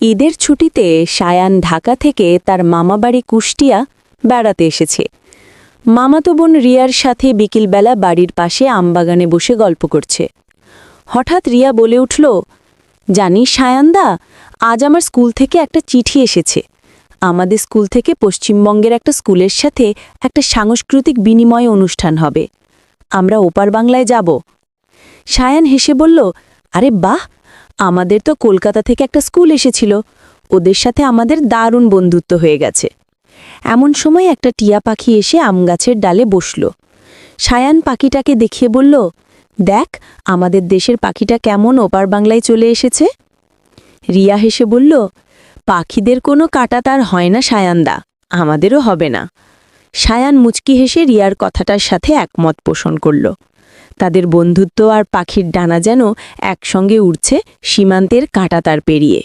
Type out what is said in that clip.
ঈদের ছুটিতে সায়ান ঢাকা থেকে তার মামাবাড়ি কুষ্টিয়া বেড়াতে এসেছে। মামাতো বোন রিয়ার সাথে বিকেলবেলা বাড়ির পাশে আমবাগানে বসে গল্প করছে। হঠাৎ রিয়া বলে উঠল, জানিস সায়ানদা, আজ আমার স্কুল থেকে একটা চিঠি এসেছে। আমাদের স্কুল থেকে পশ্চিমবঙ্গের একটা স্কুলের সাথে একটা সাংস্কৃতিক বিনিময় অনুষ্ঠান হবে। আমরা ওপার বাংলায় যাব। সায়ান হেসে বলল, আরে বাহ, আমাদের তো কলকাতা থেকে একটা স্কুল এসেছিল, ওদের সাথে আমাদের দারুণ বন্ধুত্ব হয়ে গেছে। এমন সময় একটা টিয়া পাখি এসে আমগাছের ডালে বসল। সায়ান পাখিটাকে দেখিয়ে বলল, দেখ আমাদের দেশের পাখিটা কেমন ওপার বাংলায় চলে এসেছে। রিয়া হেসে বলল, পাখিদের কোনো কাটা তার হয় না সায়ানদা, আমাদেরও হবে না। সায়ান মুচকি হেসে রিয়ার কথাটার সাথে একমত পোষণ করল। তাদের বন্ধুত্ব আর পাখির ডানা যেন একসঙ্গে উড়ছে সীমান্তের কাঁটাতার পেরিয়ে।